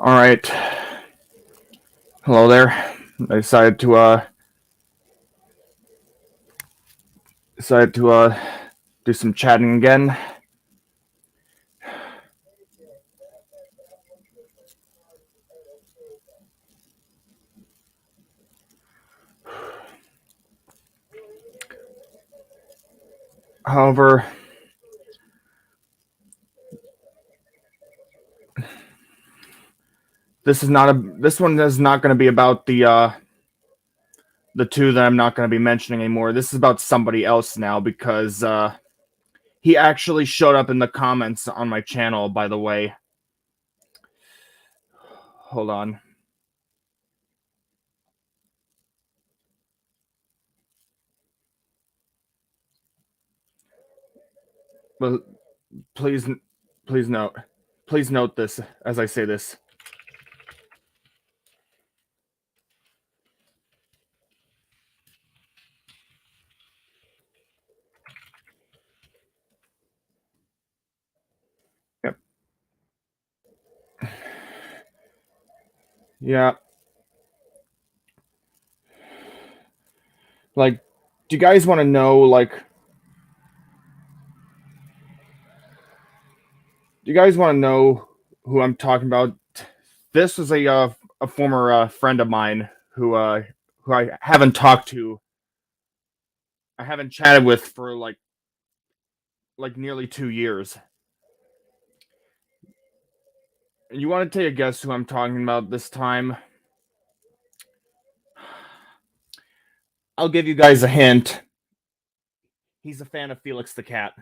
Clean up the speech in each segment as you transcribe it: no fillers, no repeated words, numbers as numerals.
All right. Hello there. I decided to do some chatting again. However, this one is not going to be about the two that I'm not going to be mentioning anymore. This is about somebody else now because he actually showed up in the comments on my channel, by the way. Hold on. But please please note this as I say this. Yep. Yeah. Like, do you guys want to know, like, do you guys want to know who I'm talking about? This was a former friend of mine who I haven't talked to. I haven't chatted with for like nearly 2 years. And you want to take a guess who I'm talking about this time? I'll give you guys a hint. He's a fan of Felix the Cat.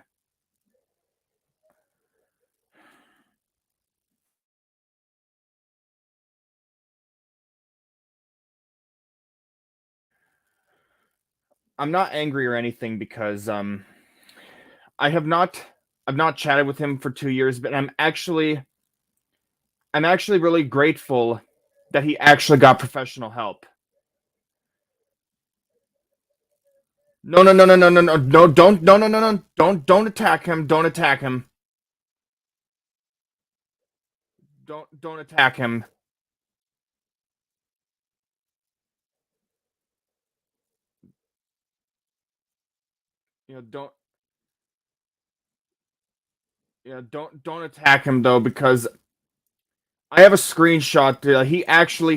I'm not angry or anything because I have not I've not chatted with him for 2 years, but I'm actually really grateful that he actually got professional help. No, no, no, no, no, no, no, no, don't, no, no, no, no, don't attack him. Don't attack him. Don't attack him. You know, don't attack him though, because I have a screenshot.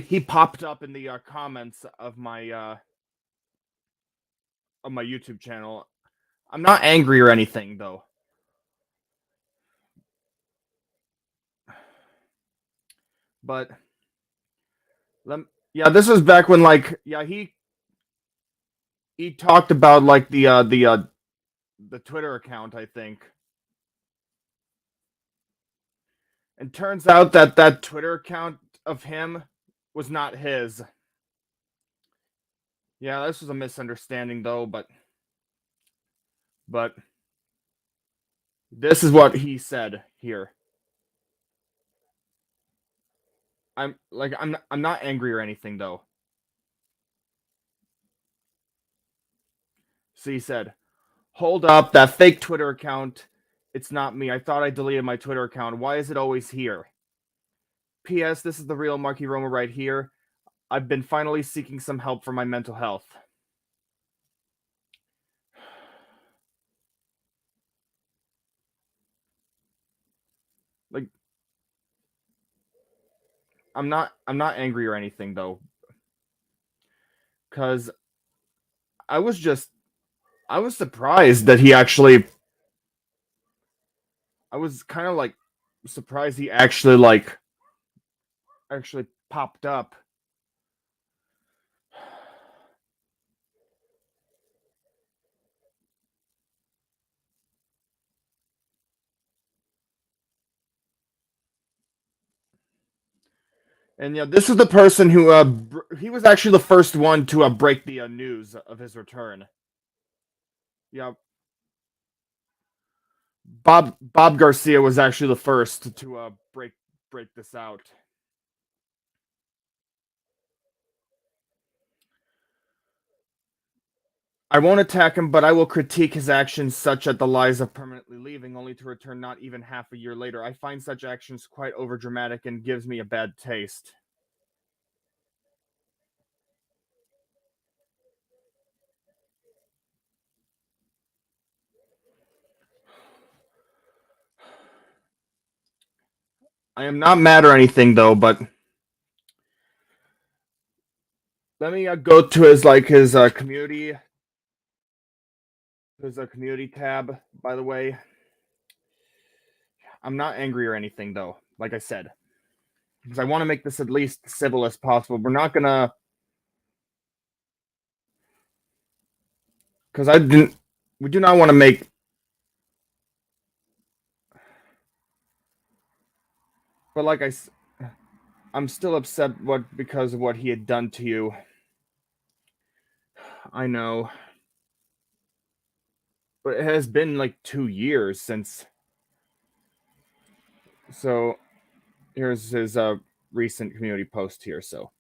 He popped up in the comments of my YouTube channel. I'm not angry or anything though. But yeah, this was back when he talked about like the Twitter account, I think. And turns out that that Twitter account of him was not his. Yeah, this was a misunderstanding though, but this is what he said here. I'm not angry or anything though. So he said, "Hold up, that fake Twitter account. It's not me. I thought I deleted my Twitter account. Why is it always here? P.S. This is the real Marky Roma right here. I've been finally seeking some help for my mental health." Like, I'm not angry or anything though, cuz I was just I was surprised that he actually I was kind of like surprised he actually popped up. And yeah, this is the person who he was actually the first one to break the news of his return. Yeah, Bob Garcia was actually the first to break this out. I won't attack him, but I will critique his actions such as the lies of permanently leaving, only to return not even half a year later. I find such actions quite overdramatic and gives me a bad taste. I am not mad or anything though, but let me go to his community, his community tab. By the way, I'm not angry or anything though. Like I said, because I want to make this at least civil as possible. We're not gonna, because I didn't. We do not want to make. But like I'm still upset because of what he had done to you. I know, but it has been like 2 years since. So here's his recent community post here. So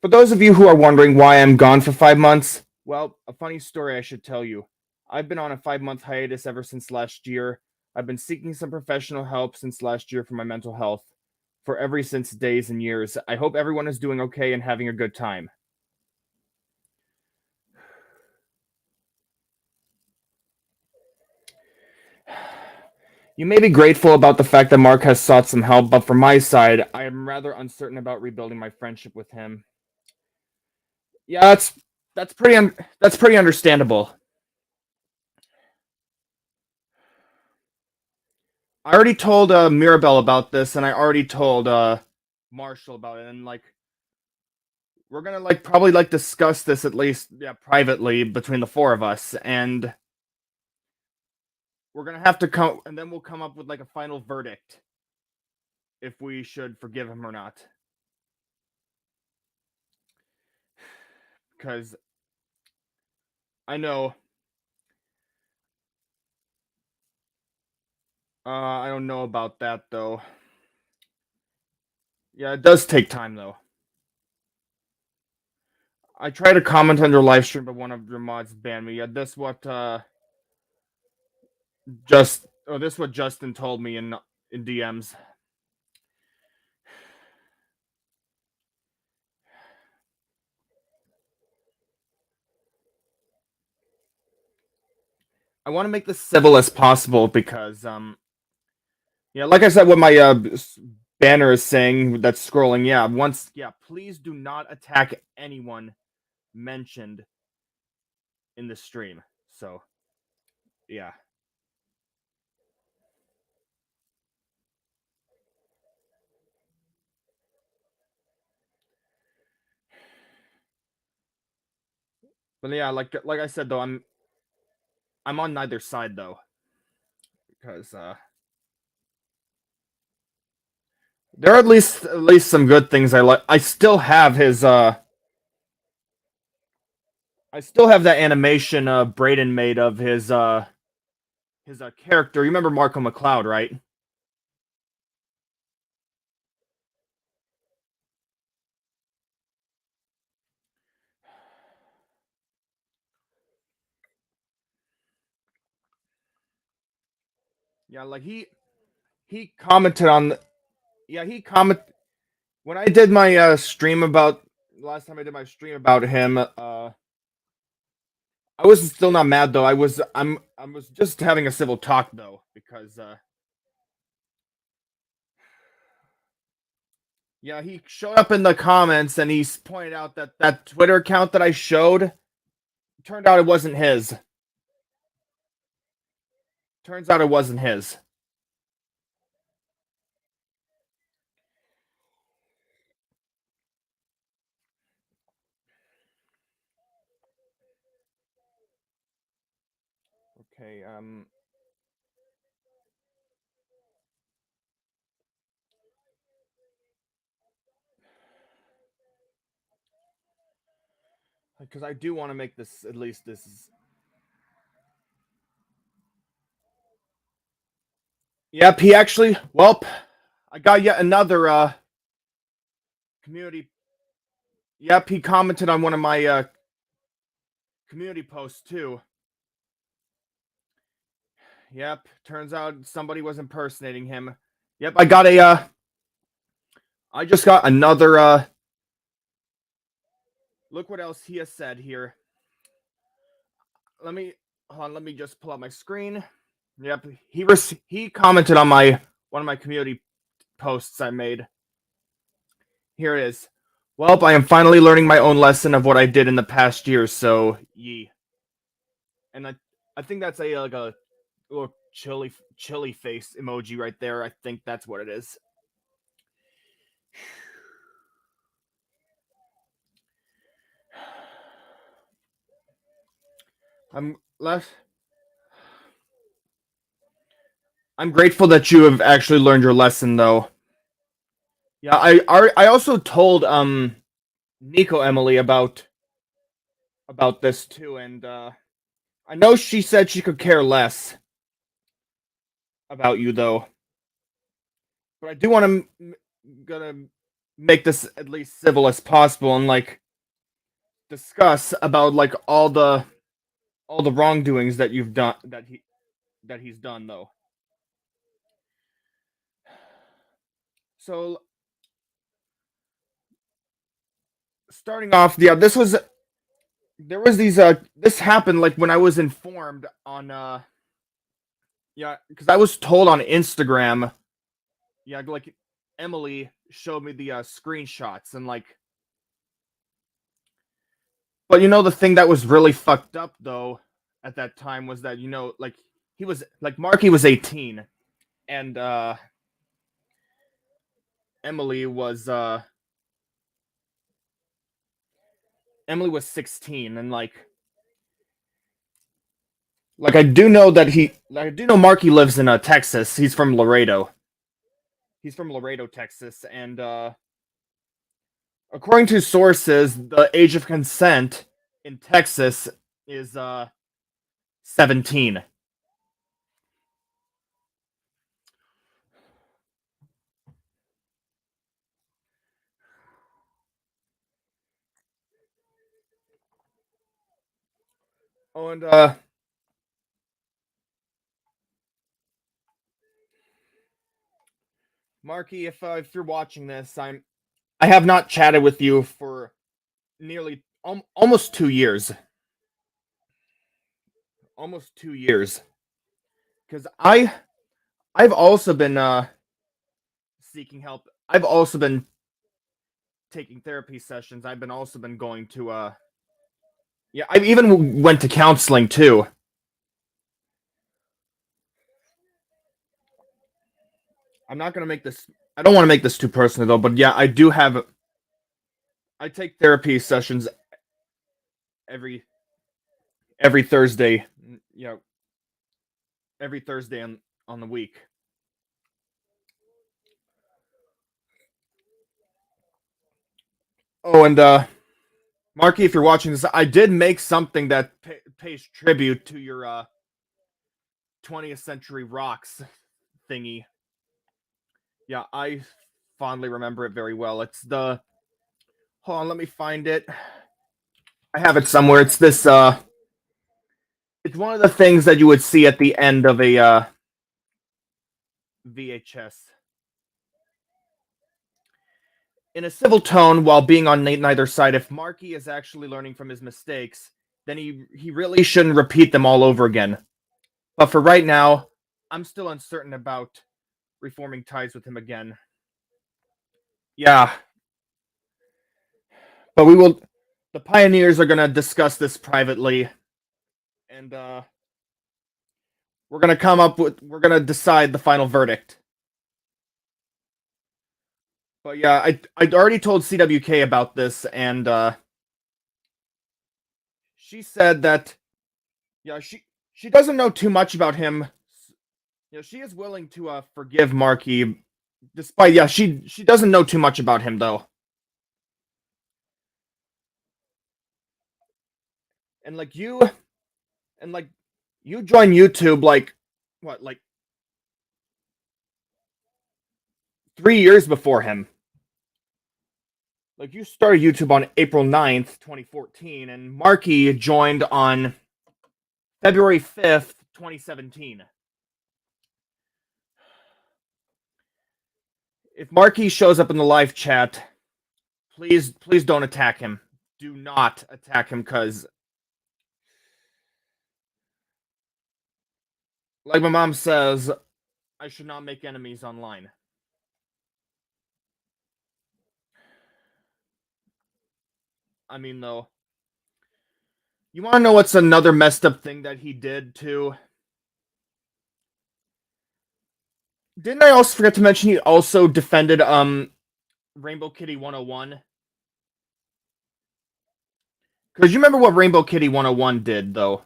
for those of you who are wondering why I'm gone for 5 months, well, a funny story I should tell you. I've been on a 5 month hiatus ever since last year. I've been seeking some professional help since last year for my mental health. For every since days and years. I hope everyone is doing okay and having a good time. You may be grateful about the fact that Mark has sought some help, but from my side, I am rather uncertain about rebuilding my friendship with him. Yeah, that's pretty understandable. I already told Mirabelle about this, and I already told Marshall about it, and like we're gonna like probably like discuss this at least privately between the four of us, and we're gonna have to come, and then we'll come up with like a final verdict if we should forgive him or not. Because I know I don't know about that though. Yeah, it does take time though. I tried to comment on your live stream, but one of your mods banned me. Yeah, this what Justin told me in DMs. I want to make this civil as possible because yeah, like I said, what my banner is saying that's scrolling. Please do not attack anyone mentioned in the stream. So yeah. But yeah, like I said though, I'm on neither side though, because there are at least some good things I like. I still have that animation Braden made of his character. You remember Marco McLeod, right? Yeah, like he commented on the, yeah, he comment when I did my stream about last time I did my stream about him. I was still not mad though. I was just having a civil talk though because yeah, he showed up in the comments and he pointed out that that Twitter account that I showed turned out it wasn't his. Turns out it wasn't his. Okay, because I do want to make this at least this is. Yep, he actually. Well, I got yet another community. Yep, he commented on one of my community post too. Yep, turns out somebody was impersonating him. Yep, I just got another look what else he has said here. Let me hold on, let me just pull up my screen. Yep, he commented on one of my community posts I made. Here it is. Well, I am finally learning my own lesson of what I did in the past year, so ye. And I think that's a like a little chilly face emoji right there. I think that's what it is. I'm less. I'm grateful that you have actually learned your lesson, though. Yeah, I also told Nico Emily about this too, and I know she said she could care less about you though, but I do want to gonna make this at least civil as possible and like discuss about like all the wrongdoings that you've done that he's done though. So starting off, yeah, there was these this happened like when I was informed on yeah, because I was told on Instagram, yeah, like Emily showed me the screenshots and like, but you know the thing that was really fucked up though at that time was that like he was like Marky was 18 and Emily was uh Emily was 16 and like I do know Marky lives in Texas. He's from Laredo. He's from Laredo, Texas, and according to sources, the age of consent in Texas is 17. Oh, and Marky, if you're watching this, I have not chatted with you for nearly almost 2 years. Almost 2 years, because I've also been seeking help. I've also been taking therapy sessions. I've been also been going to yeah. I even went to counseling too. I'm not gonna make this. I don't want to make this too personal though. But yeah, I do have. I take therapy sessions every every Thursday. You know, every Thursday on the week. Oh, and Marky, if you're watching this, I did make something that pays tribute to your 20th Century Rocks thingy. Yeah, I fondly remember it very well. It's the hold on, let me find it. I have it somewhere. It's this it's one of the things that you would see at the end of a VHS. In a civil tone while being on neither side, if Marky is actually learning from his mistakes, then he really shouldn't repeat them all over again. But for right now, I'm still uncertain about reforming ties with him again. Yeah, but we will. The pioneers are gonna discuss this privately, and we're gonna decide the final verdict. But yeah, I'd already told CWK about this, and she said that yeah she doesn't know too much about him. Yeah, she is willing to forgive Marky, despite yeah she doesn't know too much about him though. And and like you joined YouTube like what like 3 years before him. Like, you started YouTube on April 9th, 2014, and Marky joined on February 5th, 2017. If Marky shows up in the live chat, please don't attack him. Do not attack him, because like my mom says, I should not make enemies online. I mean, though, you want to know what's another messed up thing that he did, too? Didn't I also forget to mention he also defended Rainbow Kitty 101? Because you remember what Rainbow Kitty 101 did, though.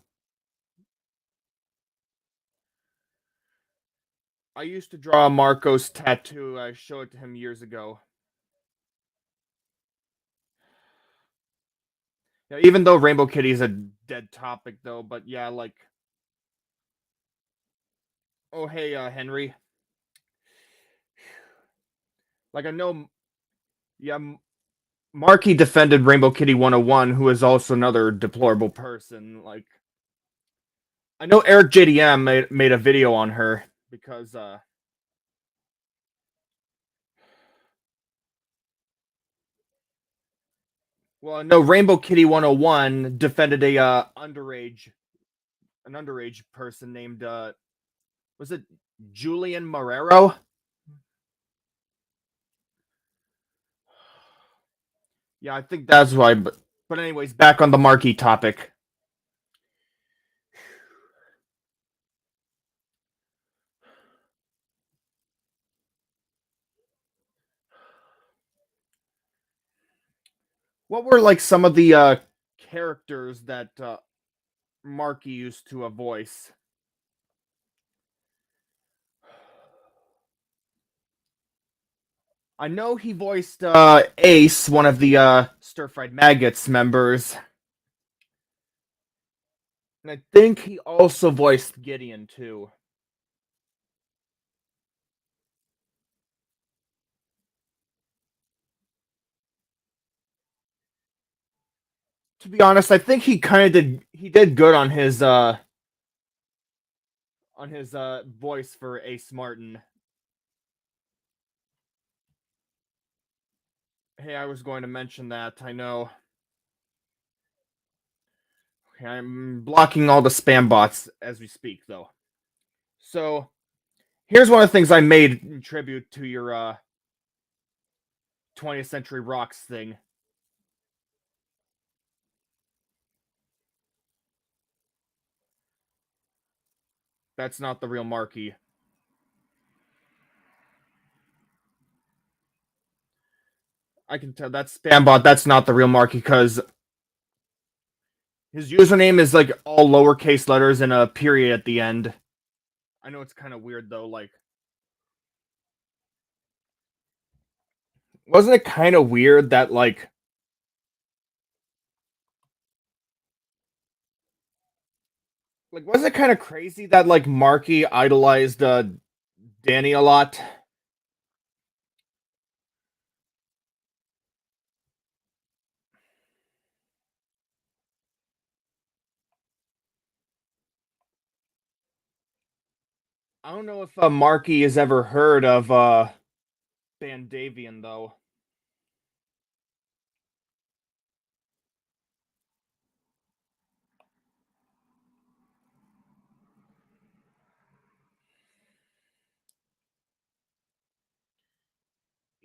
I used to draw Marco's tattoo. I showed it to him years ago. Yeah, even though Rainbow Kitty is a dead topic, though, but yeah, like... Oh, hey, Henry. Like, I know... Yeah, Marky defended Rainbow Kitty 101, who is also another deplorable person. Like... I know Eric JDM made a video on her, because, well, no, Rainbow Kitty 101 defended a an underage person named was it Julian Marrero? Yeah, I think that's why. But anyways, back on the Marky topic. What were like some of the characters that Marky used to voice? I know he voiced Ace, one of the Stir Fried Maggots members. And I think he also voiced Gideon, too. To be honest, I think he kind of did good on his voice for Ace Martin. Hey, I was going to mention that. I know. Okay, I'm blocking all the spam bots as we speak, though. So, here's one of the things I made in tribute to your 20th Century Rocks thing. That's not the real Marky. I can tell that's spam bot. That's not the real Marky, because his username is like all lowercase letters and a period at the end. I know it's kind of weird, though. Like, wasn't it kind of weird that like wasn't it kind of crazy that like Marky idolized Danny a lot? I don't know if Marky has ever heard of Bandavian, though.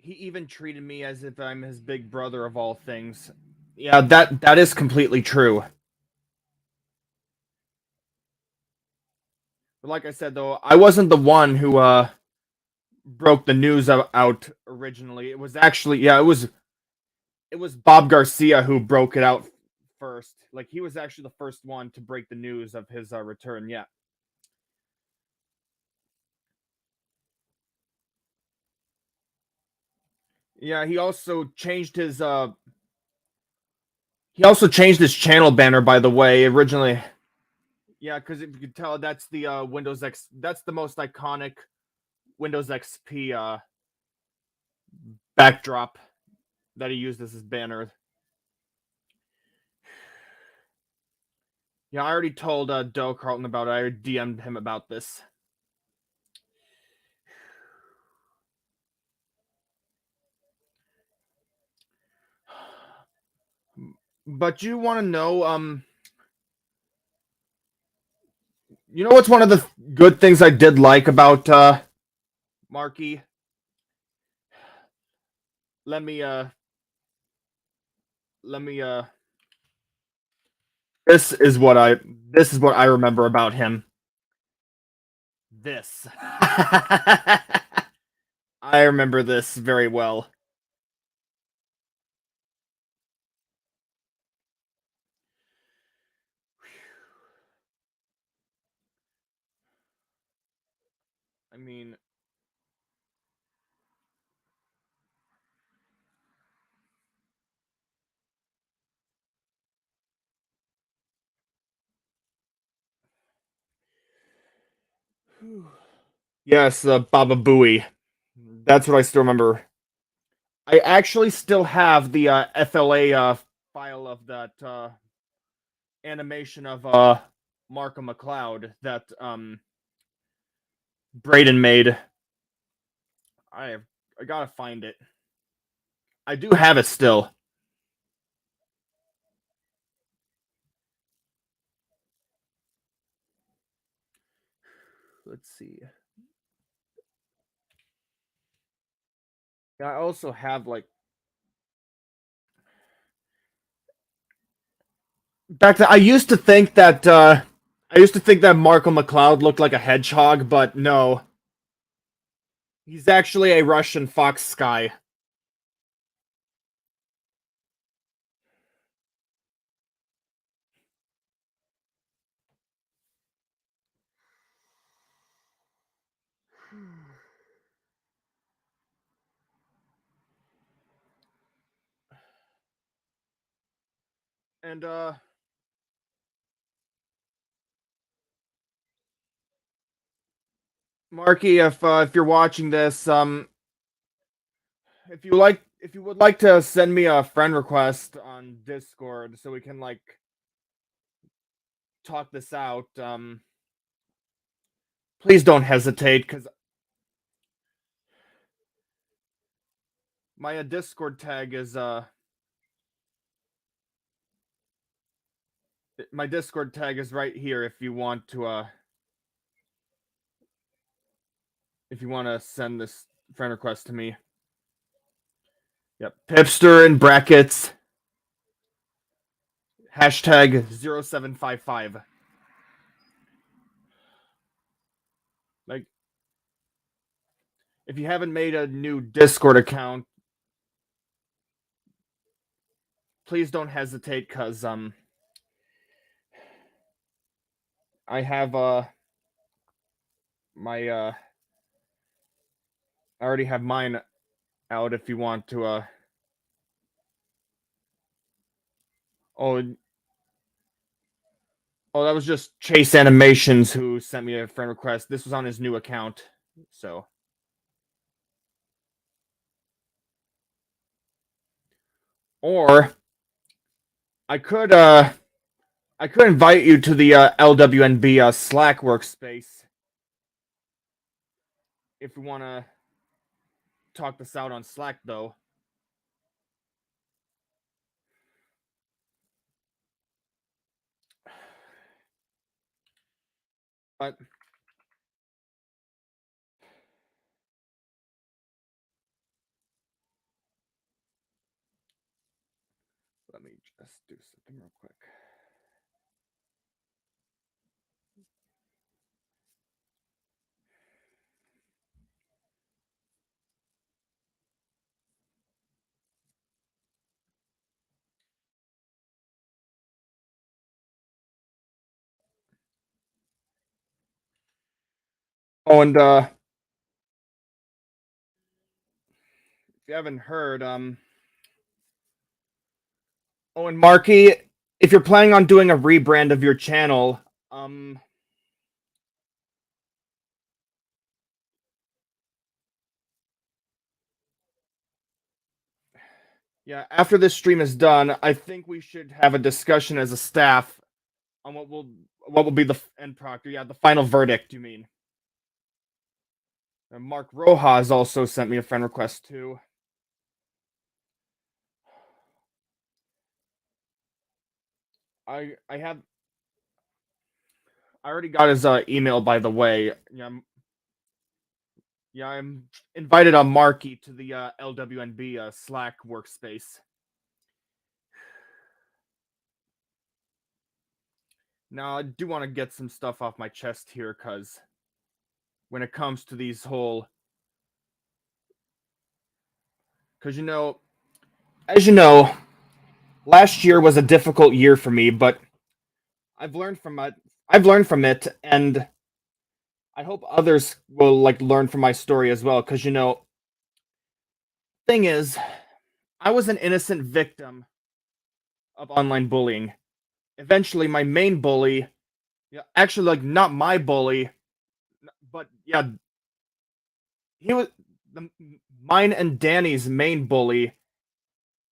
He even treated me as if I'm his big brother of all things. Yeah, that is completely true. But like I said, though, I wasn't the one who broke the news out originally. It was actually, yeah, it was Bob Garcia who broke it out first. Like, he was actually the first one to break the news of his return. Yeah. Yeah, he also changed his channel banner, by the way. Originally, yeah, because if you could tell, that's the Windows X. That's the most iconic Windows XP backdrop that he used as his banner. Yeah, I already told Doe Carlton about it. I DM'd him about this. But you want to know, you know what's one of the good things I did like about Marky? Let me let me this is what I remember about him. This. I remember this very well. I mean, yes, Baba Booey. That's what I still remember. I actually still have the FLA file of that animation of Markham McCloud that Braden made. I I gotta find it. I do have it still. Let's see. I also have like back then. I used to think that Markham McCloud looked like a hedgehog, but no, he's actually a Russian fox sky. And Marky, if you're watching this, if you would like to send me a friend request on Discord so we can like talk this out, please don't hesitate because my Discord tag is my Discord tag is right here if you want to send this friend request to me. Yep, Pipster in brackets hashtag 0755. Like, if you haven't made a new Discord account, please don't hesitate because I have my I already have mine out if you want to oh oh that was just Chase Animations who sent me a friend request. This was on his new account. So or I could invite you to the LWNB Slack workspace if you want to talk this out on Slack though. But let me just do something real quick. Oh, and if you haven't heard, oh, and Marky, if you're planning on doing a rebrand of your channel, um, Yeah, after this stream is done, I think we should have a discussion as a staff on what will be the end product. Yeah, the final verdict. You mean? And Mark Rojas also sent me a friend request too. I already got his email, by the way. I'm invited on Marky to the LWNB Slack workspace. Now I do want to get some stuff off my chest here, cause when it comes to these whole, cause as you know, last year was a difficult year for me, but I've learned from it. I've learned from it, and I hope others will learn from my story as well. Because thing is, I was an innocent victim of online bullying. Eventually, my main bully, yeah, actually, not my bully, but yeah, he was mine and Danny's main bully.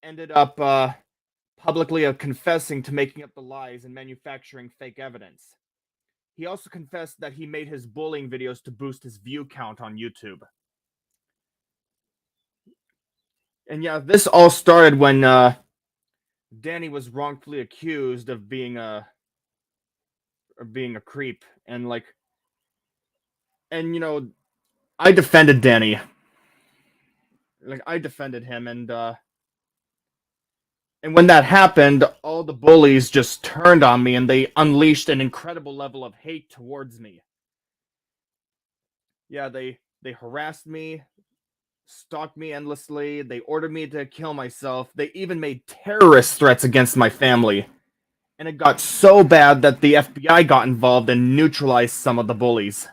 Ended up publicly confessing to making up the lies and manufacturing fake evidence. He also confessed that he made his bullying videos to boost his view count on YouTube. And yeah, this all started when Danny was wrongfully accused of being a creep, and I defended Danny. I defended him, and when that happened, all the bullies just turned on me and they unleashed an incredible level of hate towards me. Yeah, they harassed me, stalked me endlessly, they ordered me to kill myself, they even made terrorist threats against my family. And it got so bad that the FBI got involved and neutralized some of the bullies.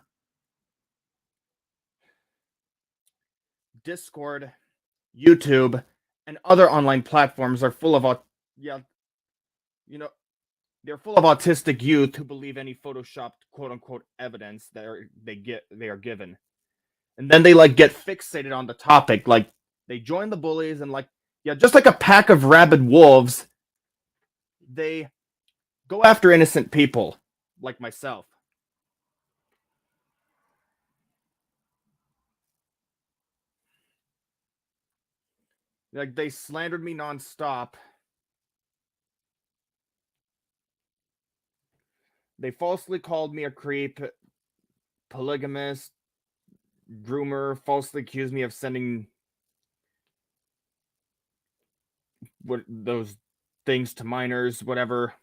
Discord, YouTube, and other online platforms are full of they're full of autistic youth who believe any photoshopped quote unquote evidence that they are given. And then they get fixated on the topic. They join the bullies and just like a pack of rabid wolves, they go after innocent people like myself. They slandered me nonstop. They falsely called me a creep, polygamist, groomer, falsely accused me of sending those things to minors, whatever.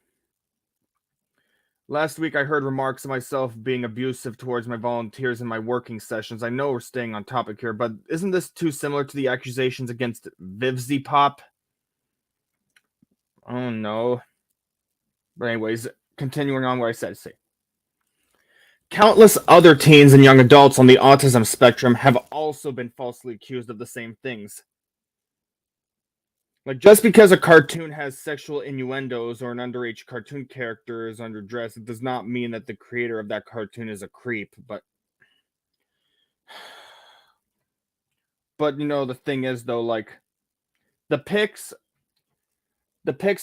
Last week, I heard remarks of myself being abusive towards my volunteers in my working sessions. I know we're staying on topic here, but isn't this too similar to the accusations against Vivzy Pop? Oh no. But anyways, continuing on what I said. Countless other teens and young adults on the autism spectrum have also been falsely accused of the same things. Just because a cartoon has sexual innuendos or an underage cartoon character is underdressed, it does not mean that the creator of that cartoon is a creep. But the thing is though, the pics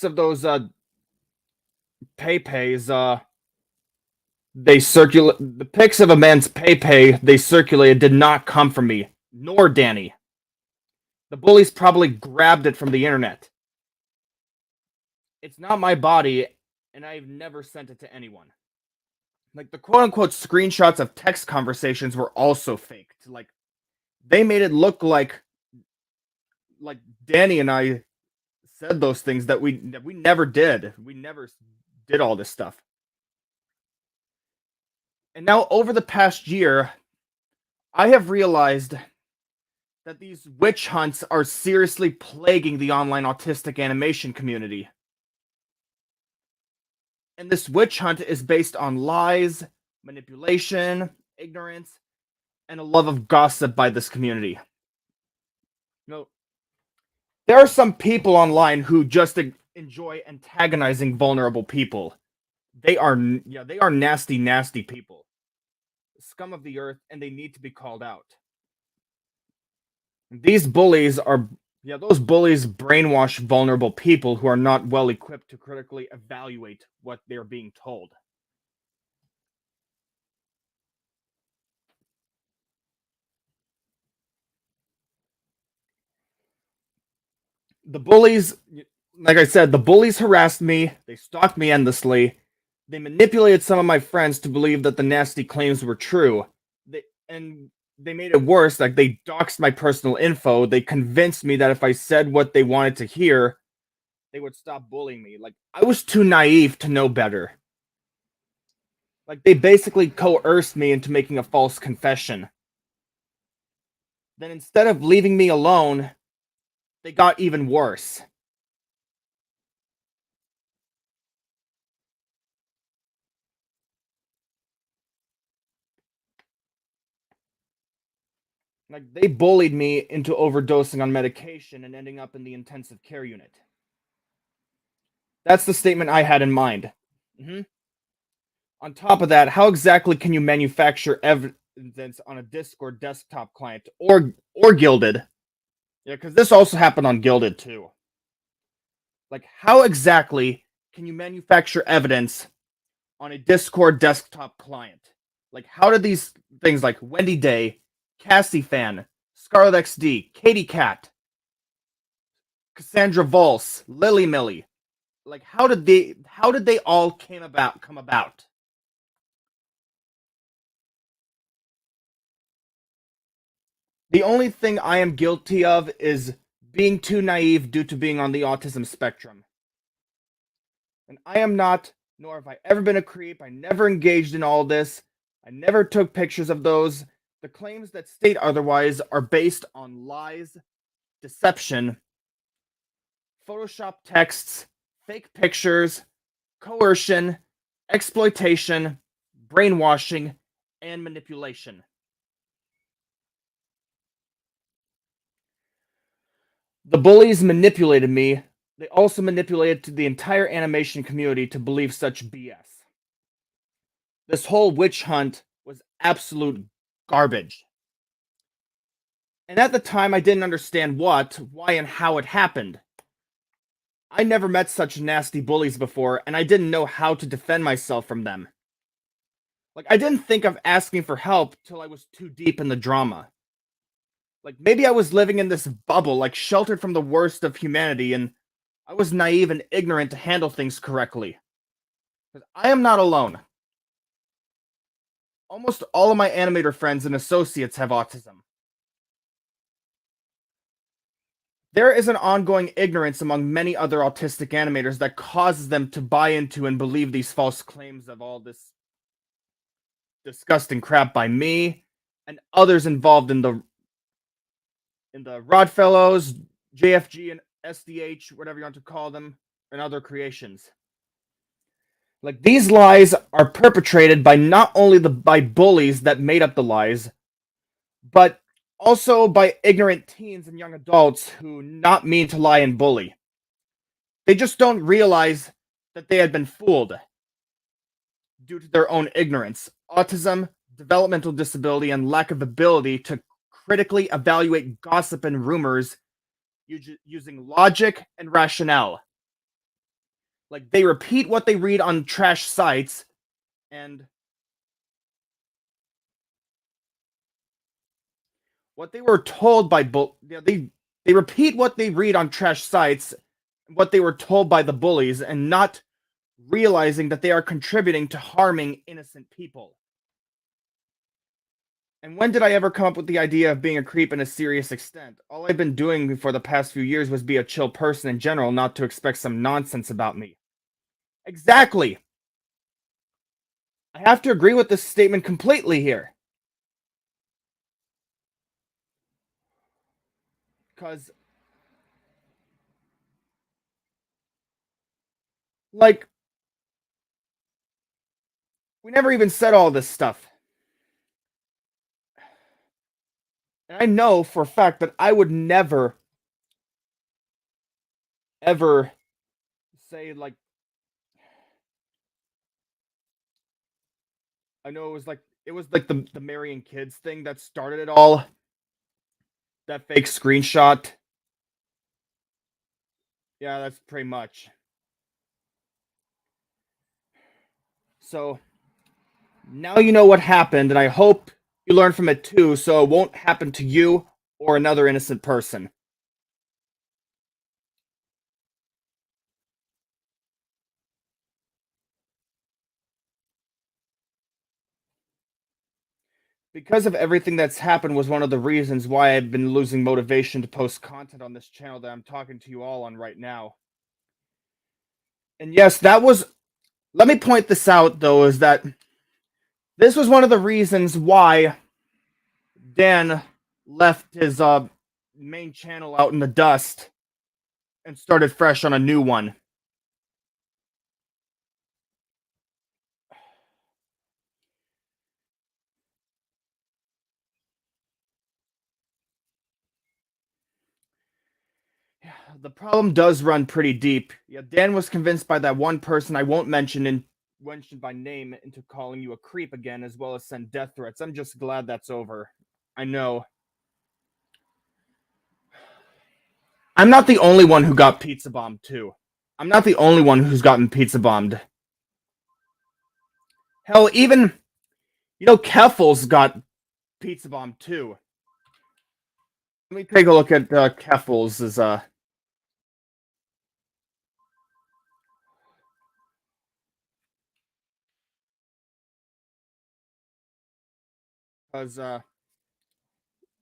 of those Pepe's they circulate. The pics of a man's Pepe they circulated did not come from me, nor Danny. The bullies probably grabbed it from the internet. It's not my body, and I've never sent it to anyone. The quote-unquote screenshots of text conversations were also faked. They made it look like Danny and I said those things that we never did. We never did all this stuff. And now, over the past year, I have realized that these witch hunts are seriously plaguing the online autistic animation community. And this witch hunt is based on lies, manipulation, ignorance, and a love of gossip by this community. There are some people online who just enjoy antagonizing vulnerable people. They are nasty, nasty people. Scum of the earth, and they need to be called out. These bullies are Yeah, those bullies brainwash vulnerable people who are not well equipped to critically evaluate what they're being told. The bullies, like I said, the bullies harassed me, they stalked me endlessly, they manipulated some of my friends to believe that the nasty claims were true. And they made it worse, like they doxed my personal info. They convinced me that if I said what they wanted to hear, they would stop bullying me. Like I was too naive to know better. Like they basically coerced me into making a false confession. Then instead of leaving me alone, they got even worse. Like they bullied me into overdosing on medication and ending up in the intensive care unit. That's the statement I had in mind. Mhm. On top of that, how exactly can you manufacture evidence on a Discord desktop client or Gilded? Yeah, because this also happened on Gilded too. Like, how exactly can you manufacture evidence on a Discord desktop client? Like, how did these things like Wendy Day, Cassie Fan, Scarlet XD, Katie Cat, Cassandra Volse, Lily Millie, like how did they all come about? The only thing I am guilty of is being too naive due to being on the autism spectrum. And I am not, nor have I ever been a creep. I never engaged in all this. I never took pictures of those. The claims that state otherwise are based on lies, deception, Photoshop texts, fake pictures, coercion, exploitation, brainwashing, and manipulation. The bullies manipulated me. They also manipulated the entire animation community to believe such BS. This whole witch hunt was absolute garbage. And at the time, I didn't understand what, why, and how it happened. I never met such nasty bullies before, and I didn't know how to defend myself from them. Like, I didn't think of asking for help till I was too deep in the drama. Like, maybe I was living in this bubble, like, sheltered from the worst of humanity, and I was naive and ignorant to handle things correctly. But I am not alone. Almost all of my animator friends and associates have autism. There is an ongoing ignorance among many other autistic animators that causes them to buy into and believe these false claims of all this disgusting crap by me and others involved in the Rodfellows, JFG, and SDH, whatever you want to call them, and other creations. Like these lies are perpetrated by not only the by bullies that made up the lies, but also by ignorant teens and young adults who not mean to lie and bully. They just don't realize that they had been fooled due to their own ignorance, autism, developmental disability, and lack of ability to critically evaluate gossip and rumors using logic and rationale. Like they repeat what they read on trash sites and what they were told by they repeat what they read on trash sites, what they were told by the bullies, and not realizing that they are contributing to harming innocent people. And when did I ever come up with the idea of being a creep in a serious extent? All I've been doing for the past few years was be a chill person in general, not to expect some nonsense about me. Exactly. I have to agree with this statement completely here. Because, like, we never even said all this stuff. And I know for a fact that I would never, ever say, like, I know it was like the marrying kids thing that started it all. That fake screenshot. Yeah, that's pretty much. So now you know what happened, and I hope you learn from it too, so it won't happen to you or another innocent person. Because of everything that's happened was one of the reasons why I've been losing motivation to post content on this channel that I'm talking to you all on right now. And yes, that was, let me point this out though, is that this was one of the reasons why Dan left his main channel out in the dust and started fresh on a new one. The problem does run pretty deep. Yeah, Dan was convinced by that one person I won't mention by name into calling you a creep again, as well as send death threats. I'm just glad that's over. I know. I'm not the only one who got pizza bombed too. I'm not the only one who's gotten pizza bombed. Hell, even Keffel's got pizza bombed too. Let me take a look at Keffel's. Is Cause let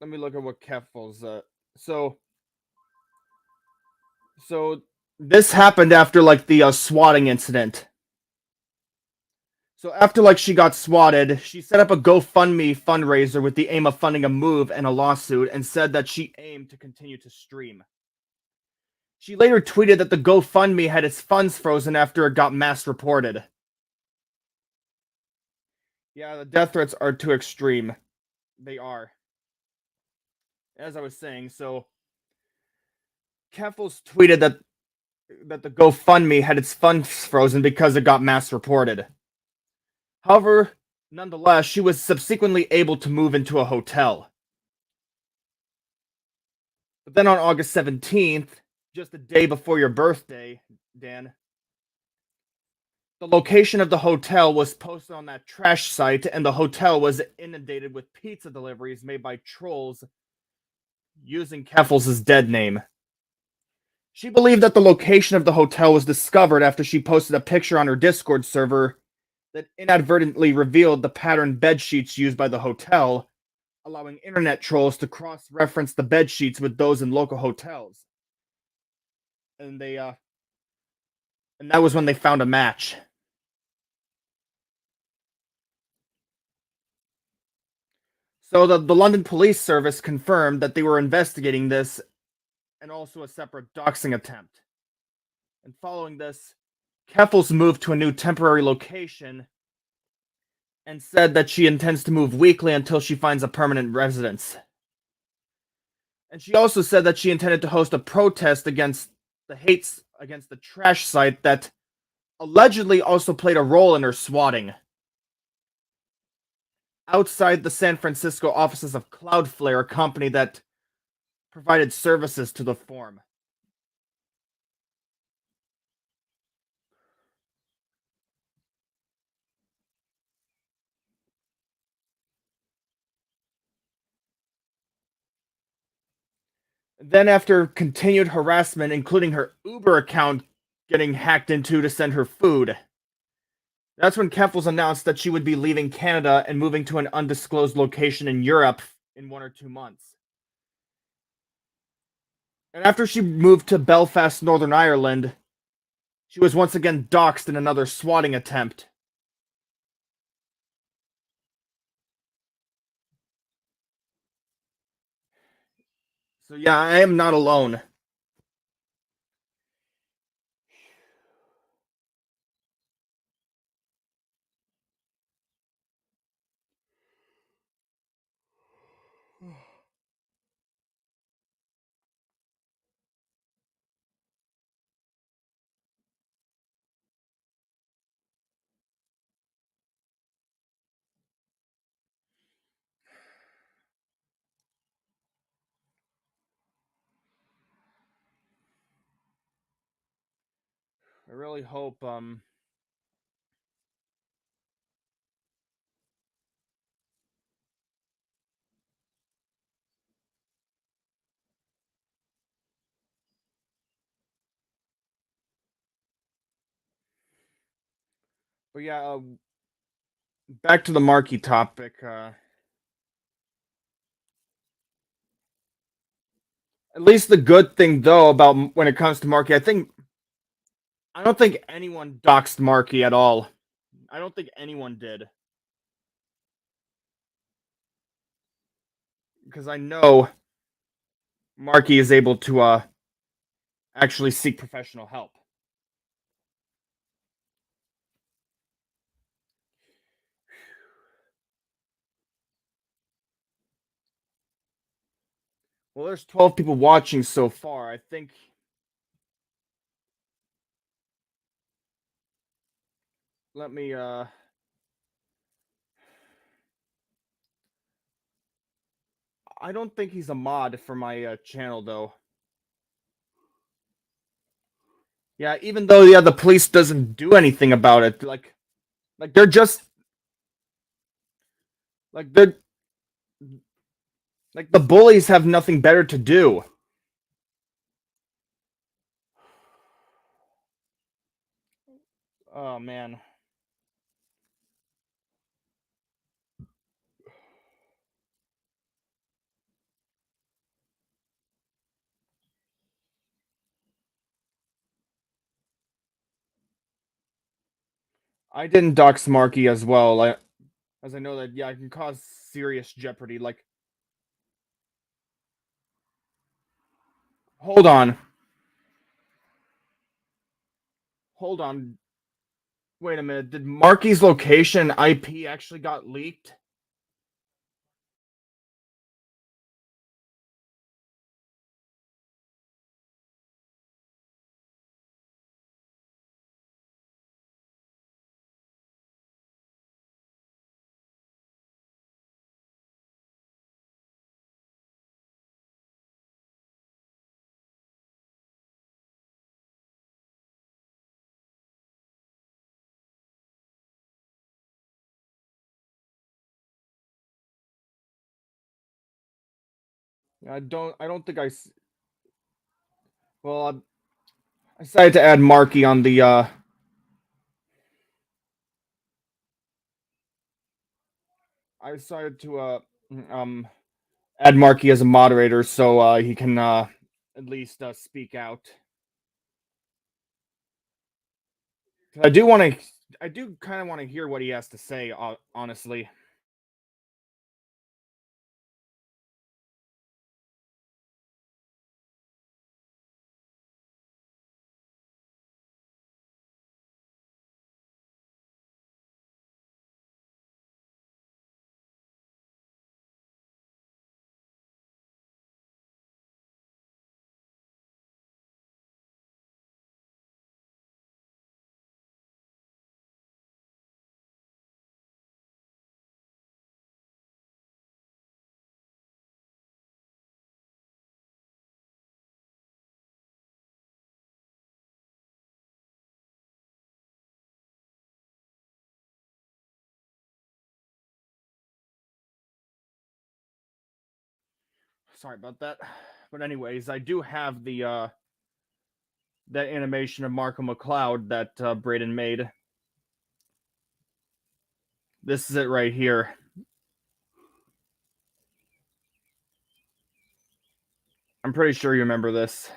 me look at what Keffel's. So so this happened after like the swatting incident. So after like she got swatted, she set up a GoFundMe fundraiser with the aim of funding a move and a lawsuit, and said that she aimed to continue to stream. She later tweeted that the GoFundMe had its funds frozen after it got mass reported. Yeah, the death threats are too extreme. They are. As I was saying, so Keffels tweeted that the GoFundMe had its funds frozen because it got mass reported. However, nonetheless, she was subsequently able to move into a hotel. But then on August 17th, just a day before your birthday, Dan, the location of the hotel was posted on that trash site, and the hotel was inundated with pizza deliveries made by trolls using Keffels' dead name. She believed that the location of the hotel was discovered after she posted a picture on her Discord server that inadvertently revealed the patterned bed sheets used by the hotel, allowing internet trolls to cross-reference the bed sheets with those in local hotels. And and that was when they found a match. So the London Police Service confirmed that they were investigating this and also a separate doxing attempt. And following this, Keffels moved to a new temporary location and said that she intends to move weekly until she finds a permanent residence. And she also said that she intended to host a protest against the hates against the trash site that allegedly also played a role in her swatting. Outside the San Francisco offices of Cloudflare, a company that provided services to the forum. Then, after continued harassment, including her Uber account getting hacked into to send her food, that's when Keffels announced that she would be leaving Canada and moving to an undisclosed location in Europe in 1 or 2 months. And after she moved to Belfast, Northern Ireland, she was once again doxxed in another swatting attempt. So yeah, I am not alone. I really hope but yeah, back to the Marky topic. At least the good thing though about when it comes to Marky, I don't think anyone doxed Marky at all. I don't think anyone did because I know Marky is able to actually seek professional help. Well, there's 12 people watching so far. I think let me I don't think he's a mod for my channel though. Yeah, even though the police doesn't do anything about it. Like they're just like they're like the bullies have nothing better to do. Oh man. I didn't dox Marky as well. As I know that yeah, I can cause serious jeopardy. Like hold on. Hold on. Wait a minute. Did Marky's location IP actually got leaked? I don't think well, I decided to add Marky on the I decided to um add Marky as a moderator so he can at least speak out. I do want to I do kind of want to hear what he has to say honestly. Sorry about that. But anyways, I do have the that animation of Marco McCloud that Braden made. This is it right here. I'm pretty sure you remember this.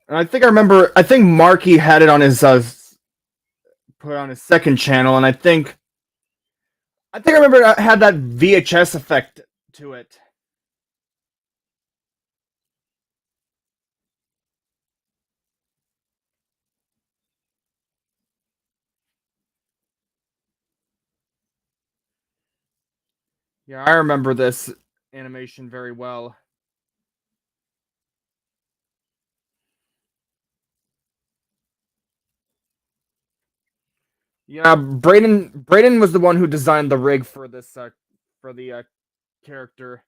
And I think I remember. I think Marky had it on his put it on his second channel, and I think I remember it had that VHS effect to it. Yeah, I remember this animation very well. Yeah, Braden was the one who designed the rig for this for the character.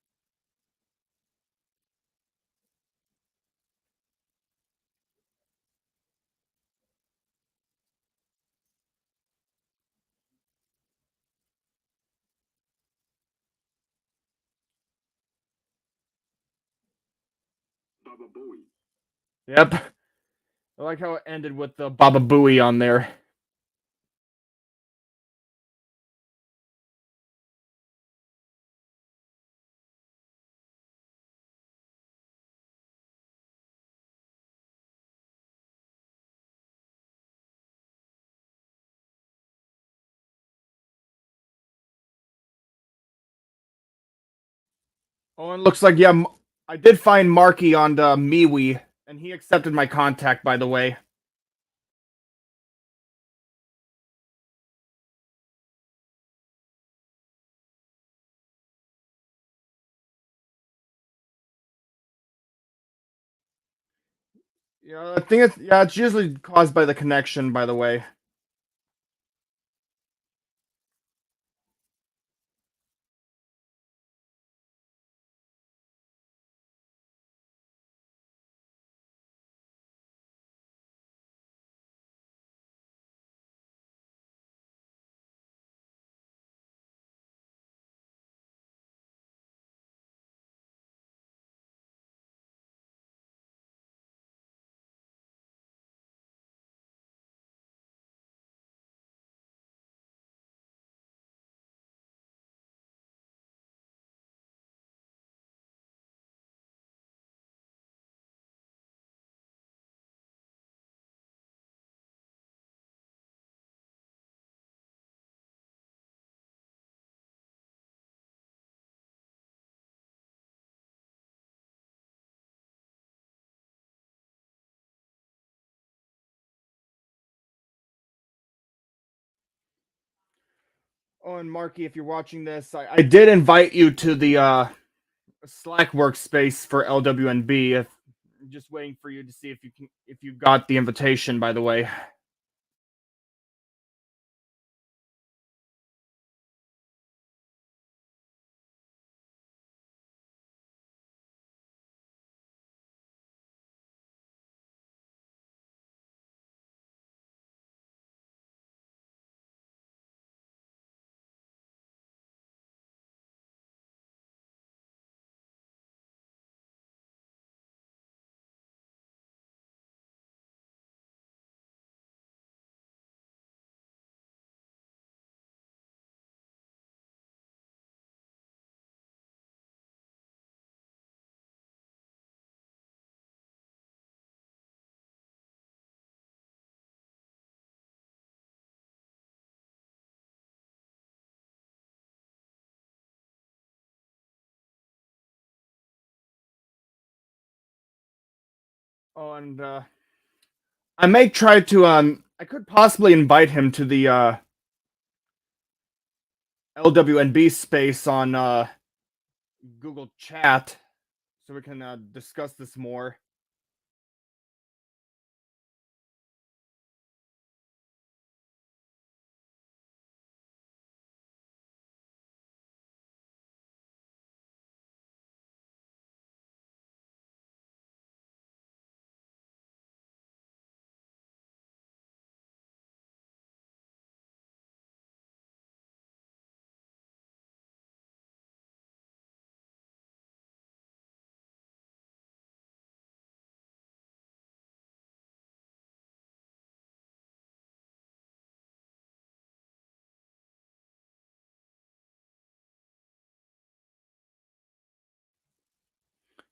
Yep. I like how it ended with the Baba Booey on there. Oh, and looks like, yeah, I did find Marky on the MeWe, and he accepted my contact, by the way. Yeah, I think it's usually caused by the connection, by the way. Oh, and Marky, if you're watching this, I did invite you to the Slack workspace for LWNB. If I'm just waiting for you to see if you got the invitation, by the way. Oh, and I may try to I could possibly invite him to the LWNB space on Google Chat so we can discuss this more.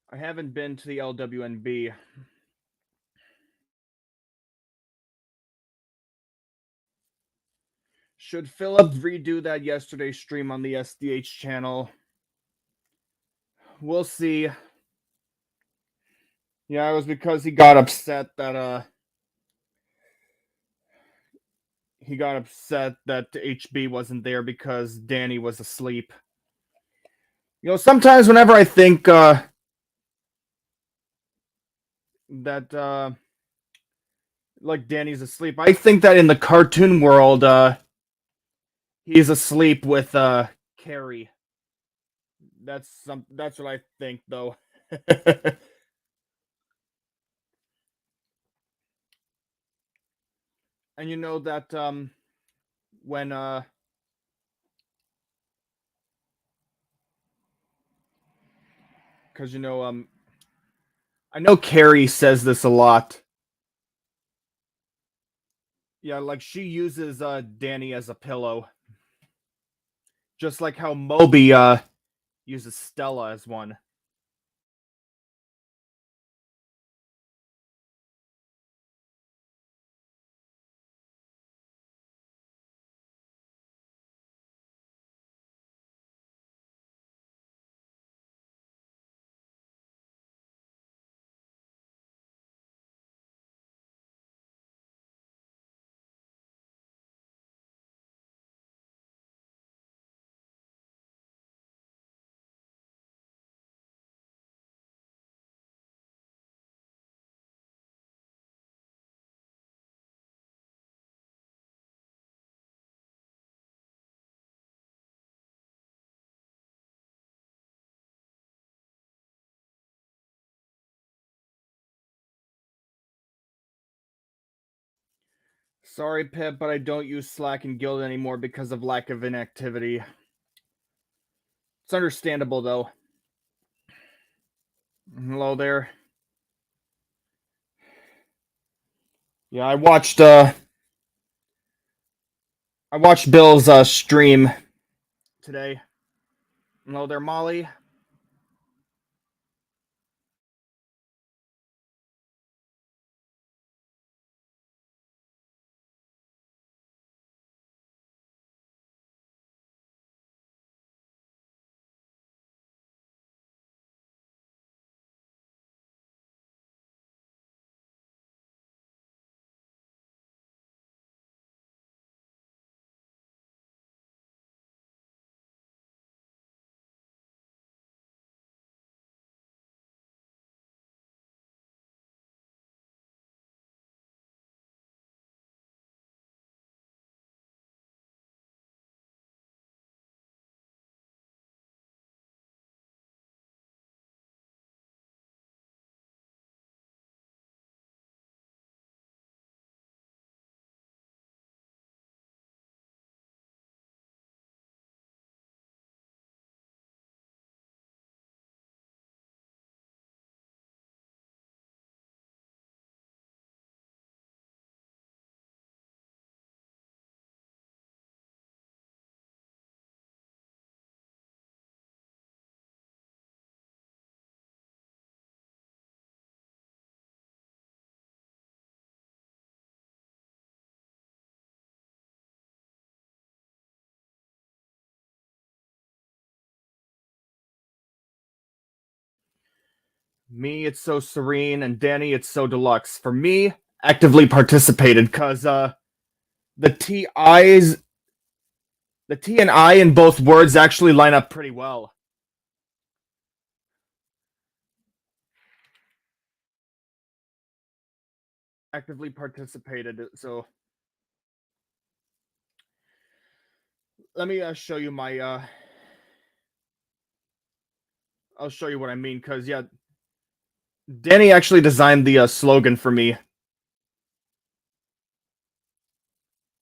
I haven't been to the LWNB. Should Philip redo that yesterday's stream on the SDH channel? We'll see. Yeah, it was because he got upset that HB wasn't there because Danny was asleep. You know, sometimes whenever I think that like Danny's asleep, I think that in the cartoon world he's asleep with Carrie. That's what I think though. And you know that when because you know I know Carrie says this a lot. Yeah, like she uses Danny as a pillow, just like how Moby uses Stella as one. Sorry, Pip, but I don't use Slack and Guild anymore because of lack of inactivity. It's understandable though. Hello there. Yeah, I watched Bill's stream today. Hello there, Molly. Me, it's so serene, and Danny, it's so deluxe. For me, actively participated because the TI's the T and I in both words actually line up pretty well. Actively participated. So let me show you my. I'll show you what I mean because yeah, Danny actually designed the slogan for me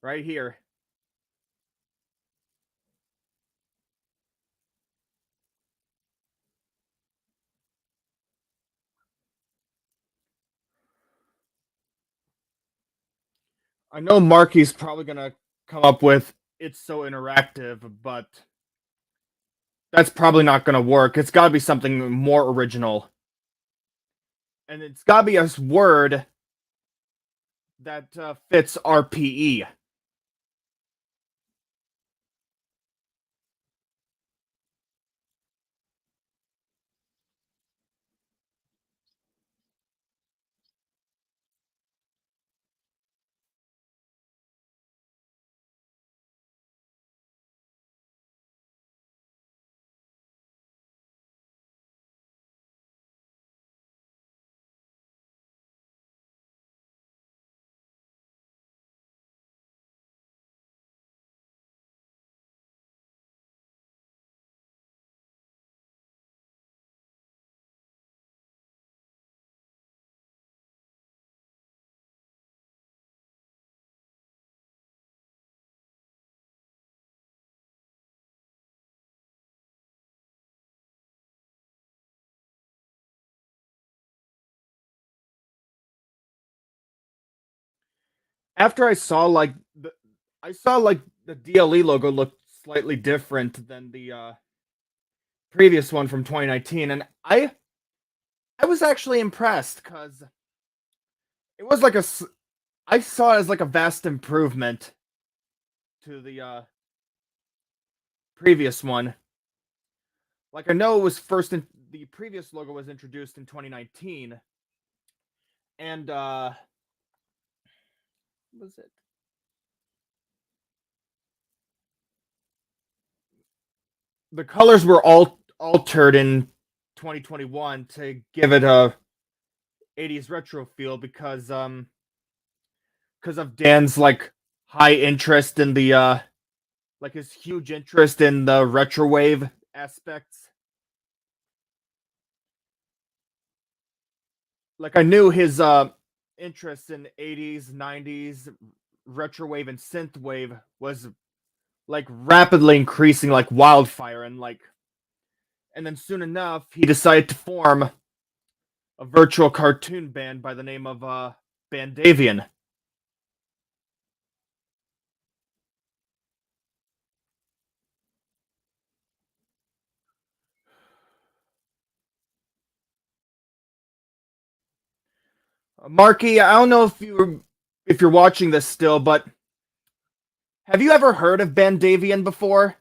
right here. I know Marky's probably gonna come up with it's so interactive, but that's probably not gonna work. It's got to be something more original, and it's got to be a word that fits RPE. After I saw like the DLE logo looked slightly different than the previous one from 2019, and I was actually impressed because it was like I saw it as like a vast improvement to the previous one. Like I know it was the previous logo was introduced in 2019, and what was it? The colors were all altered in 2021 to give it a 80s retro feel because of Dan's like high interest in the like his huge interest in the retrowave aspects. Like I knew his interest in 80s, 90s retrowave and synthwave was like rapidly increasing like wildfire, and then soon enough he decided to form a virtual cartoon band by the name of Bandavian. Marky, I don't know if you're watching this still, but have you ever heard of Bandavian before?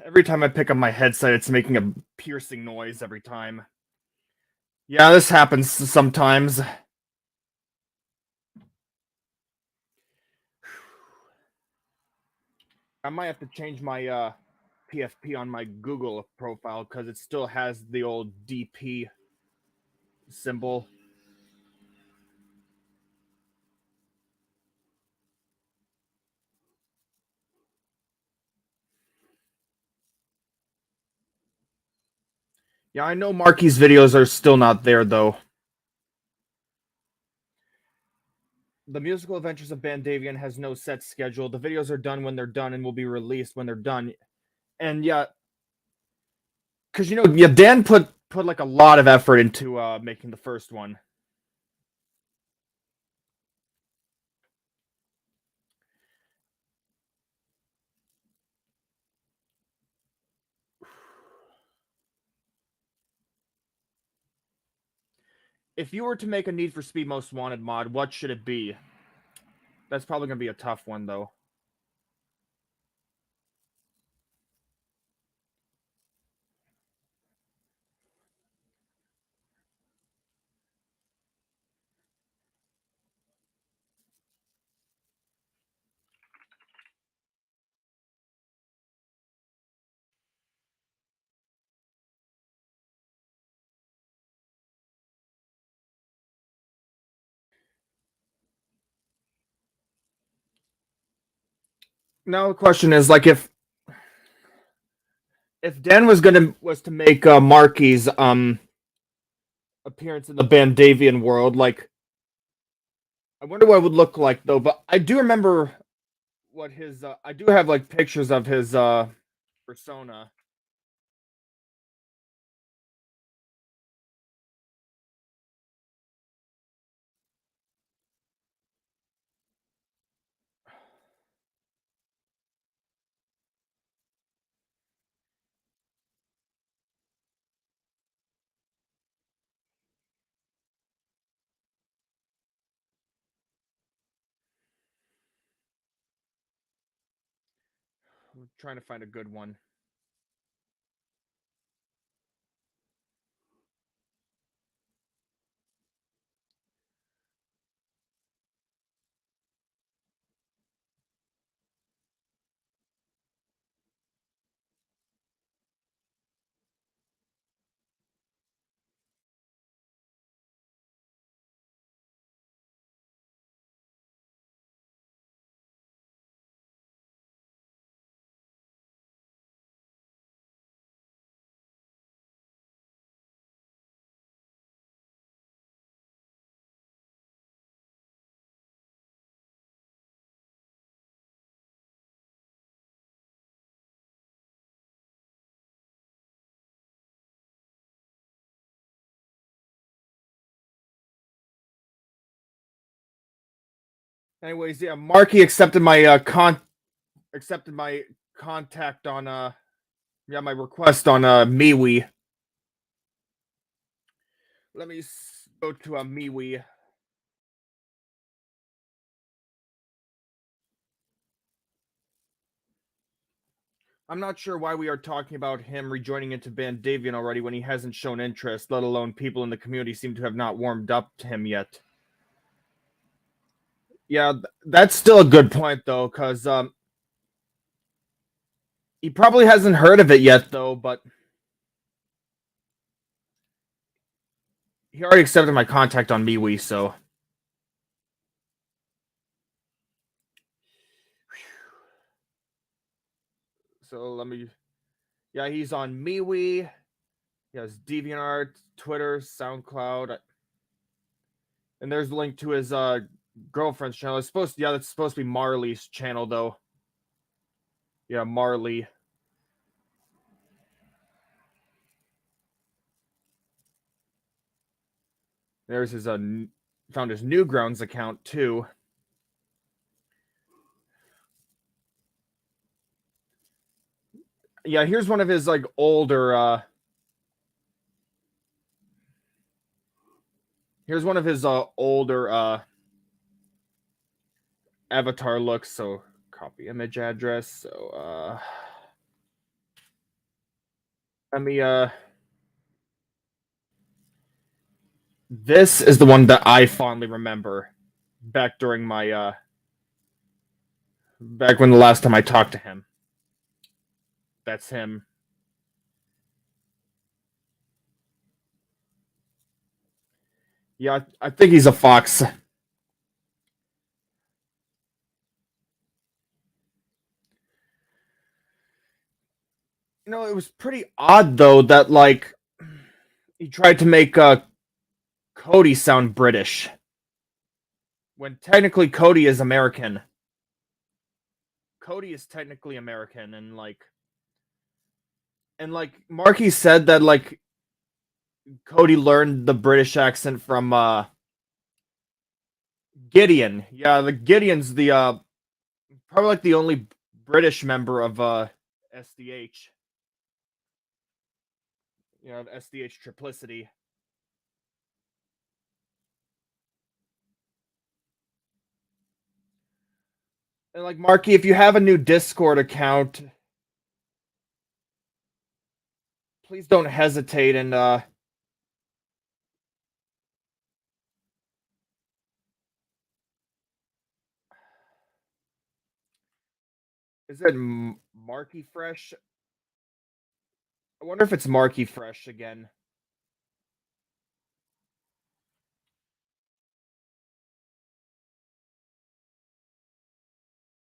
Every time I pick up my headset, it's making a piercing noise every time. Yeah, this happens sometimes. I might have to change my PFP on my Google profile because it still has the old DP symbol. Yeah, I know Marky's videos are still not there though. The musical adventures of Bandavian has no set schedule. The videos are done when they're done and will be released when they're done. And yeah, because yeah, Dan put like a lot of effort into making the first one. If you were to make a Need for Speed Most Wanted mod, what should it be? That's probably gonna be a tough one though. Now the question is like if Dan was to make Marky's appearance in the Bandavian world, like I wonder what it would look like though. But I do remember what his I do have like pictures of his persona. I'm trying to find a good one. Anyways, yeah, Marky accepted my accepted my contact on yeah, my request on MeWe. Let me go to a MeWe. I'm not sure why we are talking about him rejoining into Bandavian already when he hasn't shown interest, let alone people in the community seem to have not warmed up to him yet. Yeah, that's still a good point though, because he probably hasn't heard of it yet though, but he already accepted my contact on MeWe, so. So let me. Yeah, he's on MeWe. He has DeviantArt, Twitter, SoundCloud, and there's a link to his girlfriend's channel. It's supposed to, yeah, that's supposed to be Marley's channel though. Yeah, Marley. There's his found his Newgrounds account too. Yeah, here's one of his like older here's one of his older avatar looks. So copy image address. So Let me this is the one that I fondly remember back during my back when the last time I talked to him. That's him. Yeah, I think he's a fox. It was pretty odd though that like he tried to make Cody sound British when technically Cody is American. Cody is technically American, and Marky said that like Cody learned the British accent from Gideon. Yeah, the Gideon's the probably like the only British member of SDH. SDH Triplicity. And like Marky, if you have a new Discord account, please don't hesitate and is it Marky Fresh? I wonder if it's Marky Fresh again.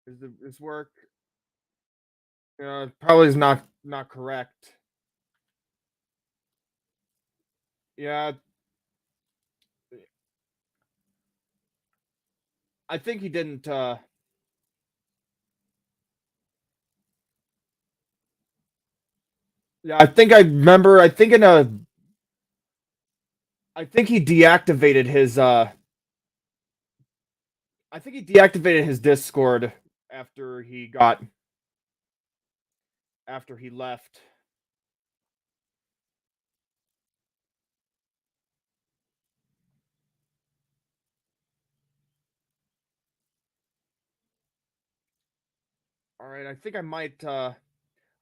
Is this work? Probably is not correct. Yeah, I think he didn't. Yeah, I think I remember. I think he deactivated his. I think he deactivated his Discord after he got after he left. All right, I think I might.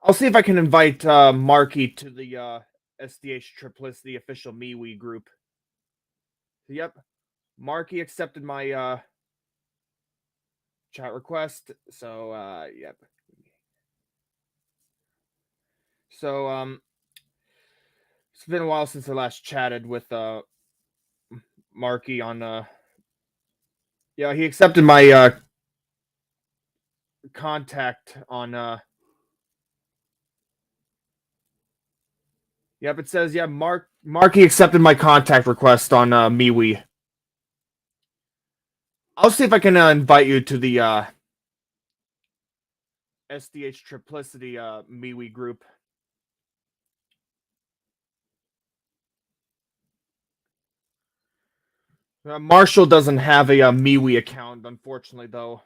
I'll see if I can invite Marky to the SDH Triplicity official MeWe group. Yep, Marky accepted my chat request. So yep. So it's been a while since I last chatted with Marky on yeah, he accepted my contact on yep, it says yeah, Marky accepted my contact request on MeWe. I'll see if I can invite you to the SDH Triplicity MeWe group. Marshall doesn't have a MeWe account, unfortunately, though.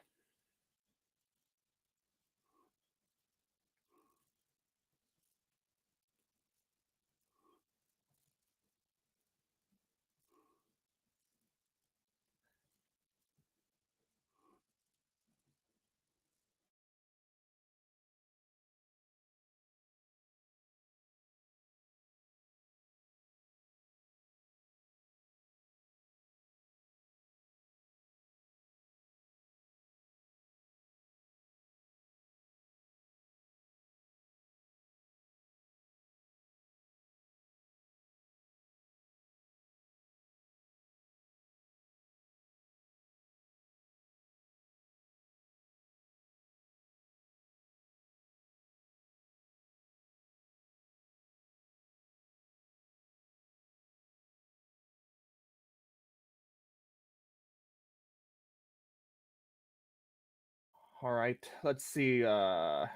All right, let's see. I'll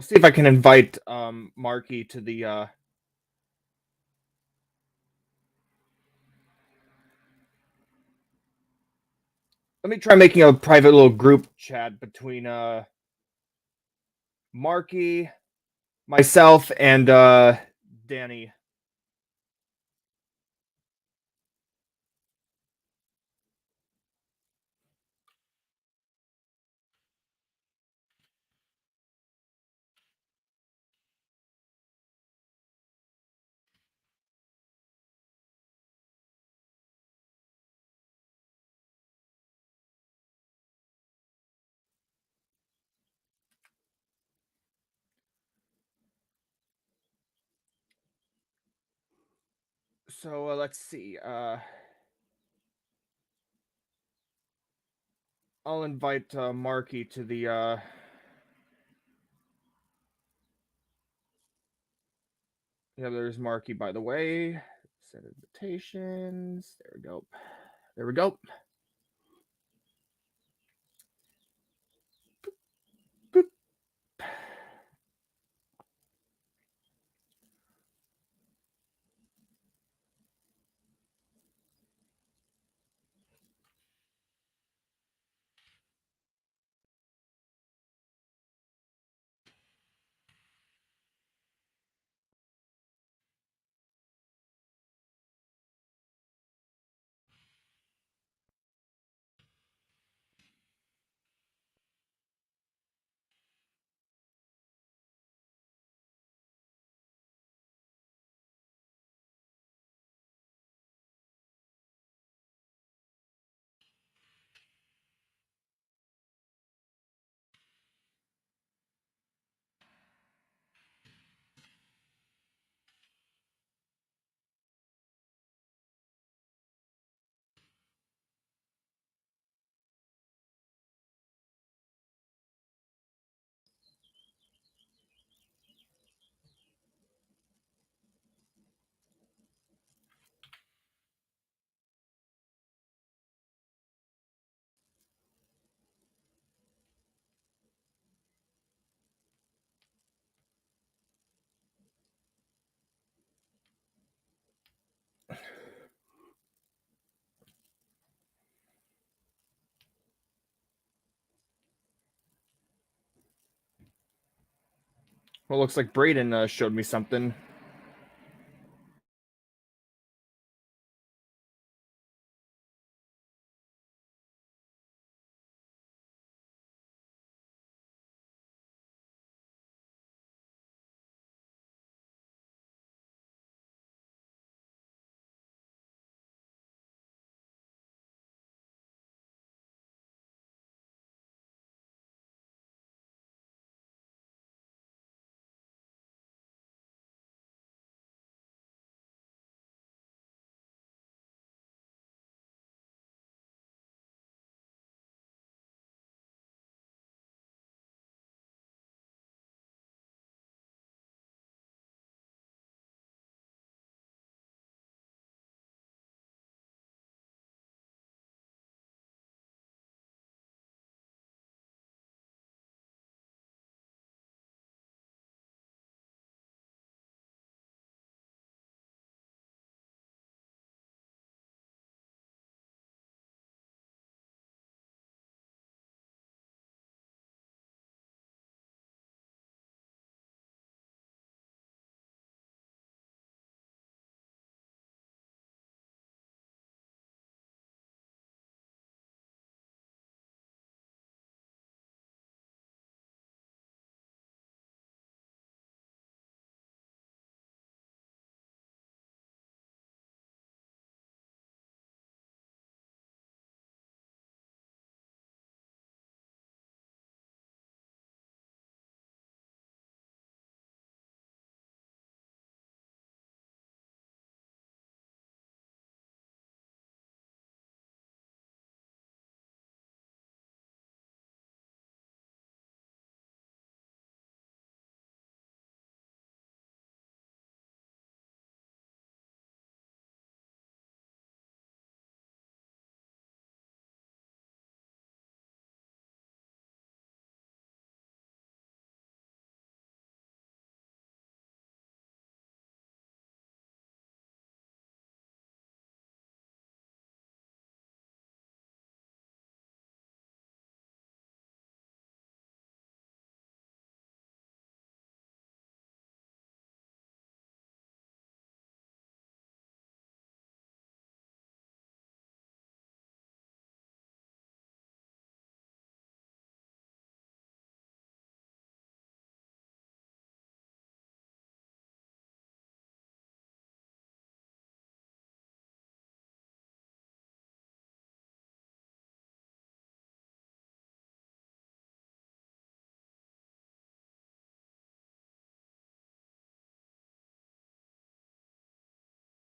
see if I can invite Marky to the. Let me try making a private little group chat between Marky, myself, and Danny. So let's see. I'll invite Marky to the. Yeah, there's Marky, by the way. Set invitations. There we go. There we go. Boop. Well, looks like Brayden showed me something.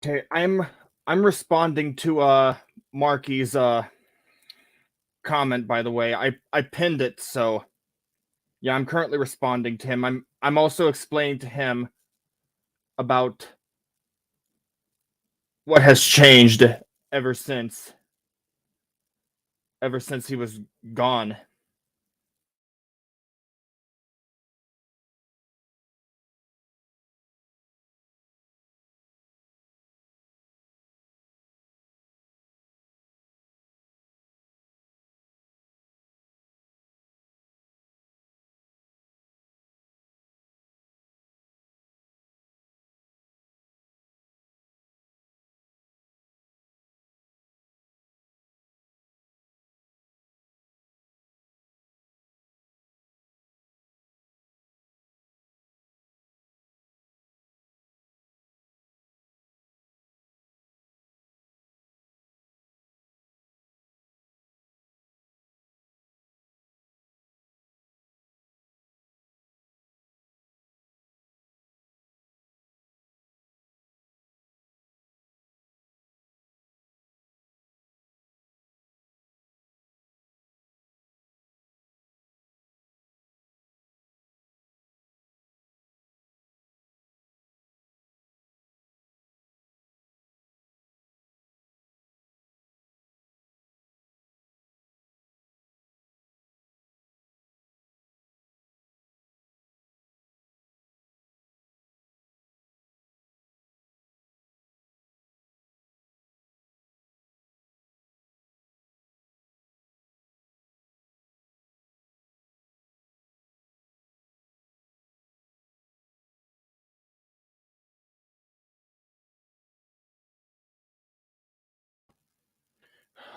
Okay, I'm responding to Marky's comment, by the way. I pinned it, so yeah, I'm currently responding to him. I'm also explaining to him about what has changed ever since ever since he was gone.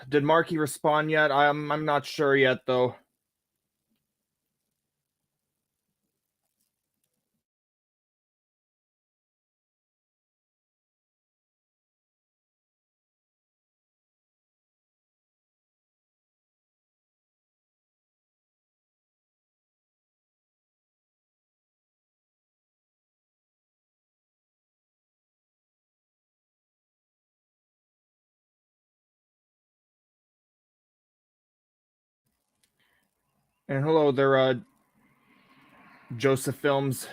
Did Marky respond yet? I'm not sure yet though. And hello there, Joseph Films.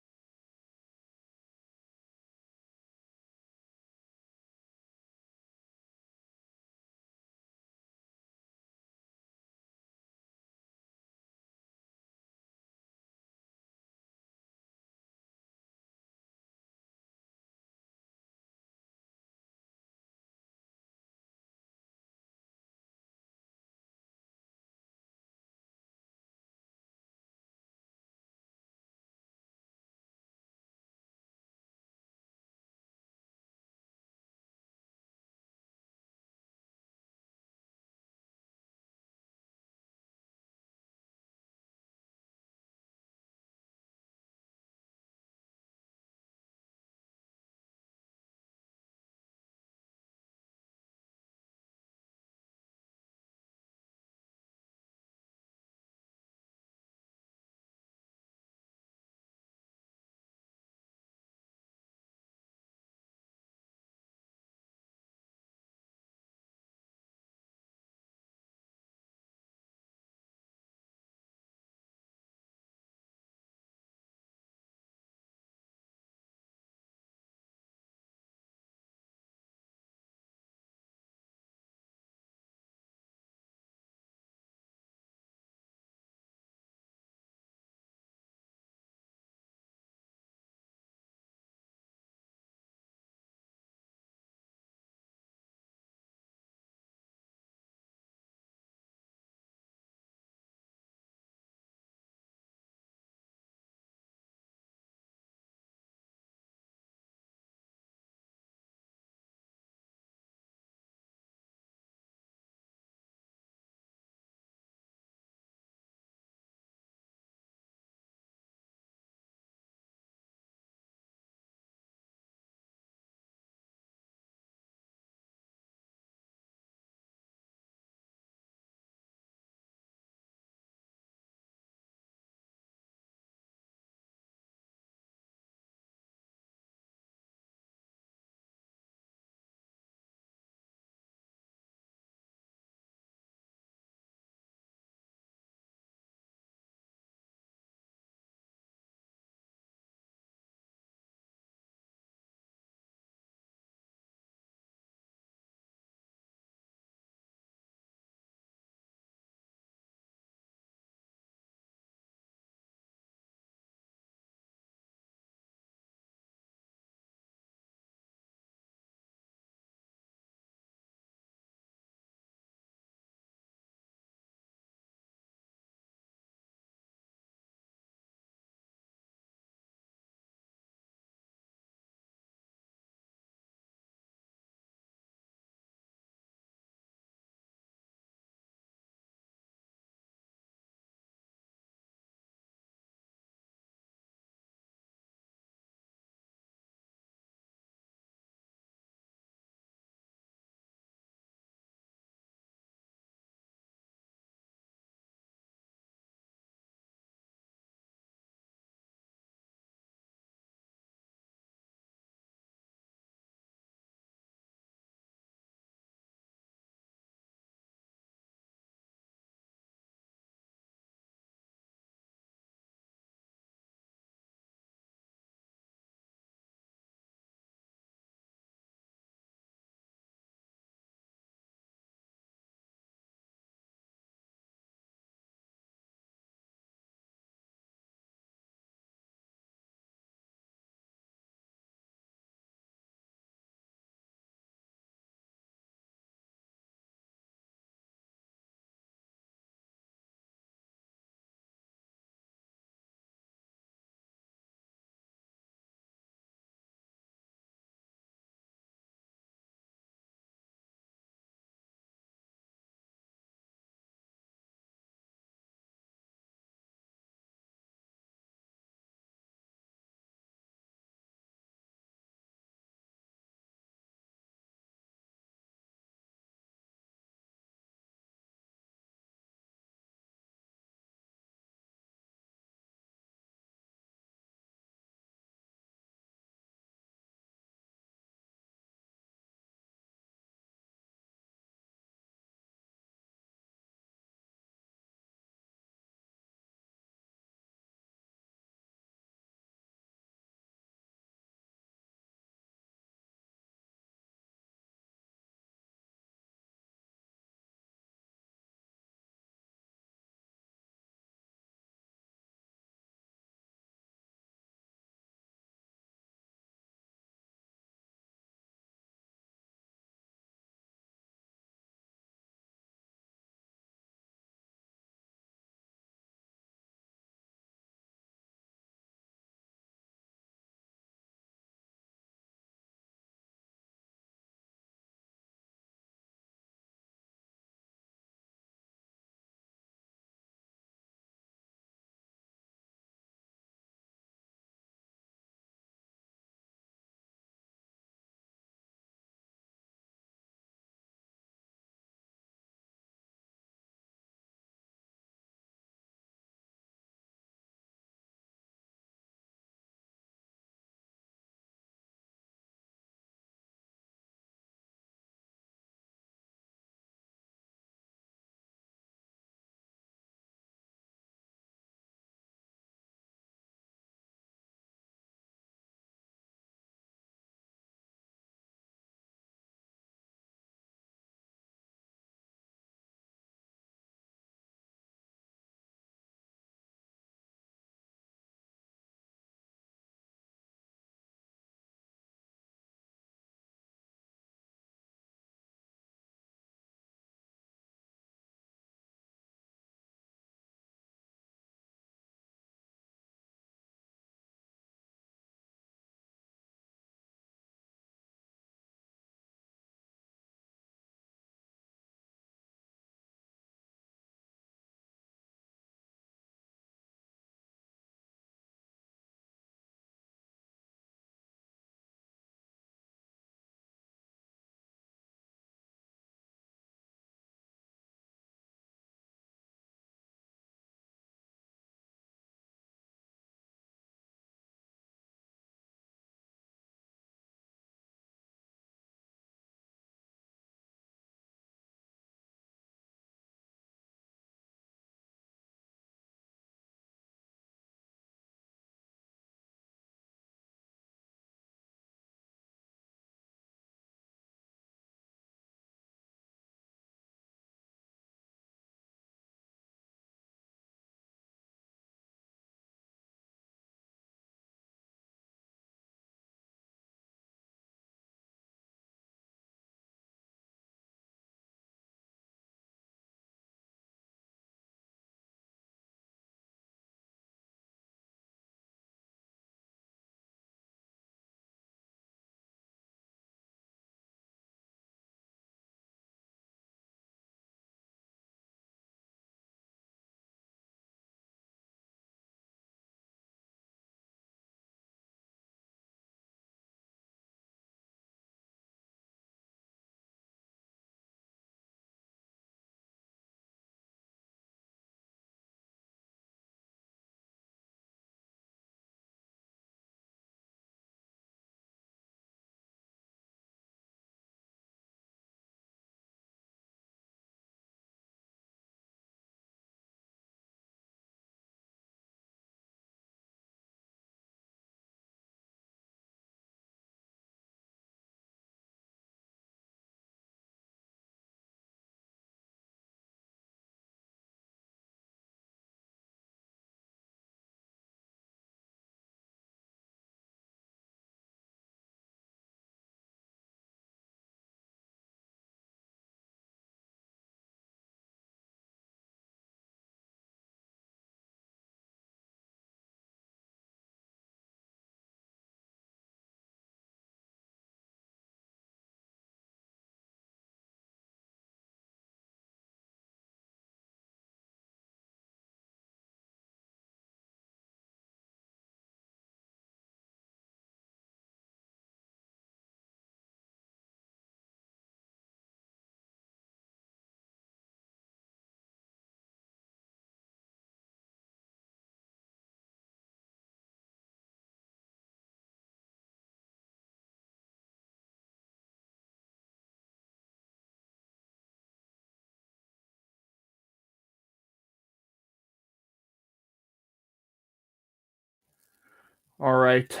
All right.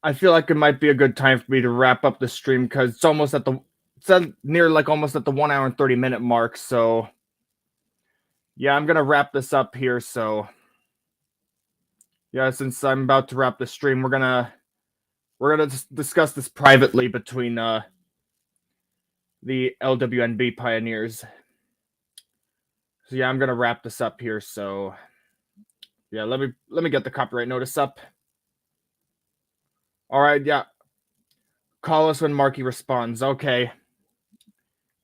I feel like it might be a good time for me to wrap up the stream because it's almost at the near like almost at the 1 hour and 30-minute mark. So yeah, I'm gonna wrap this up here. So yeah, since I'm about to wrap the stream, we're gonna discuss this privately between the LWNB pioneers. So yeah, I'm gonna wrap this up here. So yeah, let me get the copyright notice up. All right, yeah. Call us when Marky responds. Okay.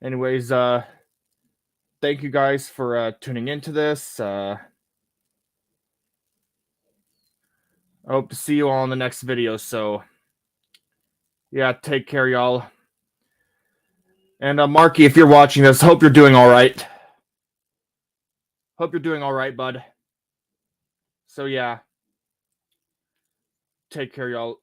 Anyways, thank you guys for tuning into this. I hope to see you all in the next video. So yeah, take care, y'all. And Marky, if you're watching this, hope you're doing all right. Hope you're doing all right, bud. So yeah, take care, y'all.